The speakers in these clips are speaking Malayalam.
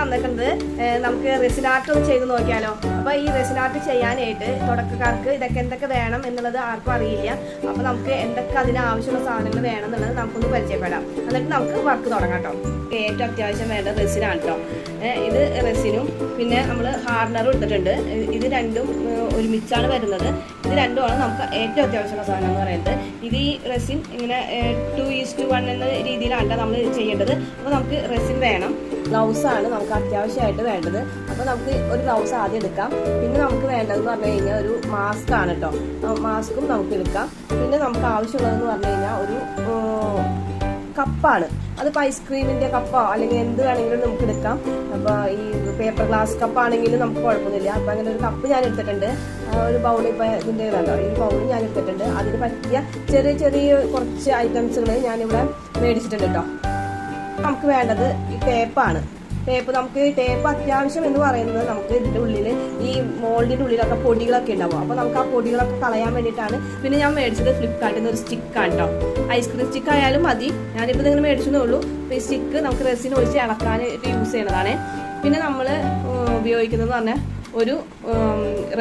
വന്നിട്ടുണ്ട് നമുക്ക് റെസിൻ ആർട്ട് ഒന്ന് ചെയ്ത് നോക്കിയാലോ. അപ്പോൾ ഈ റെസിൻ ആർട്ട് ചെയ്യാനായിട്ട് തുടക്കക്കാർക്ക് ഇതൊക്കെ എന്തൊക്കെ വേണം എന്നുള്ളത് ആർക്കും അറിയില്ല. അപ്പോൾ നമുക്ക് എന്തൊക്കെ അതിന് ആവശ്യമുള്ള സാധനങ്ങൾ വേണം എന്നുള്ളത് നമുക്കൊന്ന് പരിചയപ്പെടാം. എന്നിട്ട് നമുക്ക് വർക്ക് തുടങ്ങാം കേട്ടോ. ഏറ്റവും അത്യാവശ്യം വേണ്ട റെസിനാണ് കേട്ടോ. ഇത് റെസിനും പിന്നെ നമ്മൾ ഹാർഡനറും എടുത്തിട്ടുണ്ട്. ഇത് രണ്ടും ഒരുമിച്ചാണ് വരുന്നത്. ഇത് രണ്ടുമാണ് നമുക്ക് ഏറ്റവും അത്യാവശ്യമുള്ള സാധനം എന്ന് പറയുന്നത്. ഇത് ഈ റെസിൻ ഇങ്ങനെ 2:1 എന്ന രീതിയിലാണ് നമ്മൾ ചെയ്യേണ്ടത്. അപ്പോൾ നമുക്ക് റെസിൻ വേണം. ഗ്ലൗസാണ് നമുക്ക് അത്യാവശ്യമായിട്ട് വേണ്ടത്. അപ്പോൾ നമുക്ക് ഒരു ഗ്ലൗസ് ആദ്യം എടുക്കാം. പിന്നെ നമുക്ക് വേണ്ടതെന്ന് പറഞ്ഞു കഴിഞ്ഞാൽ ഒരു മാസ്ക് ആണ് കേട്ടോ. മാസ്കും നമുക്ക് എടുക്കാം. പിന്നെ നമുക്ക് ആവശ്യമുള്ളതെന്ന് പറഞ്ഞു കഴിഞ്ഞാൽ ഒരു കപ്പാണ്. അതിപ്പോൾ ഐസ്ക്രീമിൻ്റെ കപ്പോ അല്ലെങ്കിൽ എന്ത് വേണമെങ്കിലും നമുക്ക് എടുക്കാം. അപ്പോൾ ഈ പേപ്പർ ഗ്ലാസ് കപ്പാണെങ്കിലും നമുക്ക് കുഴപ്പമൊന്നുമില്ല. അപ്പോൾ അങ്ങനെ ഒരു കപ്പ് ഞാൻ എടുത്തിട്ടുണ്ട്. ഒരു ബൗൾ ഇപ്പോൾ ഇതിൻ്റെ കണ്ടോ, ഈ ബൗൾ ഞാൻ എടുത്തിട്ടുണ്ട്. അതിന് പറ്റിയ ചെറിയ ചെറിയ കുറച്ച് ഐറ്റംസുകൾ ഞാനിവിടെ മേടിച്ചിട്ടുണ്ട് കേട്ടോ. നമുക്ക് വേണ്ടത് ഈ ടേപ്പാണ്. ടേപ്പ് അത്യാവശ്യം എന്ന് പറയുന്നത് നമുക്ക് ഇതിൻ്റെ ഉള്ളിൽ ഈ മോൾഡിൻ്റെ ഉള്ളിലൊക്കെ പൊടികളൊക്കെ ഉണ്ടാവും. അപ്പോൾ നമുക്ക് ആ പൊടികളൊക്കെ കളയാൻ വേണ്ടിയിട്ടാണ്. പിന്നെ ഞാൻ മേടിച്ചത് ഫ്ലിപ്കാർട്ടിൽ നിന്ന് ഒരു സ്റ്റിക്കാണ് കേട്ടോ. ഐസ്ക്രീം സ്റ്റിക്ക് ആയാലും മതി. ഞാനിപ്പോൾ നിങ്ങൾ മേടിച്ചതേ ഉള്ളൂ. അപ്പോൾ ഈ സ്റ്റിക്ക് നമുക്ക് റെസിൻ ഒഴിച്ച് ഇളക്കാനായിട്ട് യൂസ് ചെയ്യുന്നതാണ്. പിന്നെ നമ്മൾ ഉപയോഗിക്കുന്നതെന്ന് പറഞ്ഞാൽ ഒരു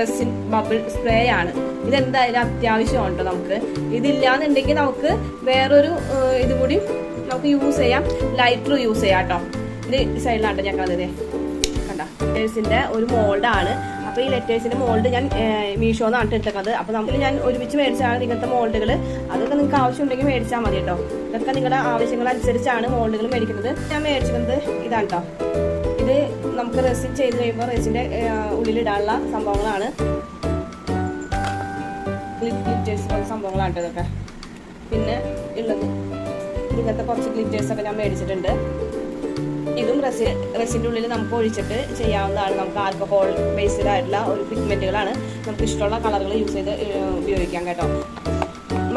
റെസിൻ ബബിൾ സ്പ്രേ ആണ്. ഇതെന്തായാലും അത്യാവശ്യമാണ് കേട്ടോ. നമുക്ക് ഇതില്ലാന്നുണ്ടെങ്കിൽ നമുക്ക് വേറൊരു ഇത് കൂടി നമുക്ക് യൂസ് ചെയ്യാം. ലൈറ്റർ യൂസ് ചെയ്യാം കേട്ടോ. ഇത് സൈഡിലാട്ടോ ഞാൻ കളഞ്ഞത് കണ്ട. ലെറ്റേഴ്സിൻ്റെ ഒരു മോൾഡാണ്. അപ്പോൾ ഈ ലെറ്റേഴ്സിൻ്റെ മോൾഡ് ഞാൻ മീഷോന്നാണ് എടുത്തത്. അപ്പോൾ നമുക്ക് ഞാൻ ഒരുമിച്ച് മേടിച്ചാണ് ഇങ്ങനത്തെ മോൾഡുകൾ. അതൊക്കെ നിങ്ങൾക്ക് ആവശ്യമുണ്ടെങ്കിൽ മേടിച്ചാൽ മതി കേട്ടോ. ഇതൊക്കെ നിങ്ങളുടെ ആവശ്യങ്ങളനുസരിച്ചാണ് മോൾഡുകൾ മേടിക്കുന്നത്. ഞാൻ മേടിച്ചിരുന്നത് ഇതാണ് കേട്ടോ. ഇത് നമുക്ക് റെസിൻ ചെയ്ത് കഴിയുമ്പോൾ റെസിൻ്റെ ഉള്ളിലിടാനുള്ള സംഭവങ്ങളാണ്. ഗ്ലിറ്റേഴ്സ് പോലുള്ള സംഭവങ്ങളാണ് കേട്ടോ ഇതൊക്കെ. പിന്നെ ഉള്ളത് ഇങ്ങനത്തെ കുറച്ച് ഗ്ലിറ്റേഴ്സൊക്കെ ഞാൻ മേടിച്ചിട്ടുണ്ട്. ഇതും റെസിൻ്റെ ഉള്ളിൽ നമുക്ക് ഒഴിച്ചിട്ട് ചെയ്യാവുന്നതാണ്. നമുക്ക് ആൽക്കഹോൾ ബേസ്ഡ് ആയിട്ടുള്ള ഒരു പിഗ്മെൻറ്റുകളാണ്. നമുക്ക് ഇഷ്ടമുള്ള കളറുകൾ യൂസ് ചെയ്ത് ഉപയോഗിക്കാം കേട്ടോ.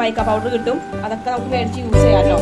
മൈക്ക പൗഡർ കിട്ടും. അതൊക്കെ നമുക്ക് മേടിച്ച് യൂസ് ചെയ്യാം കേട്ടോ.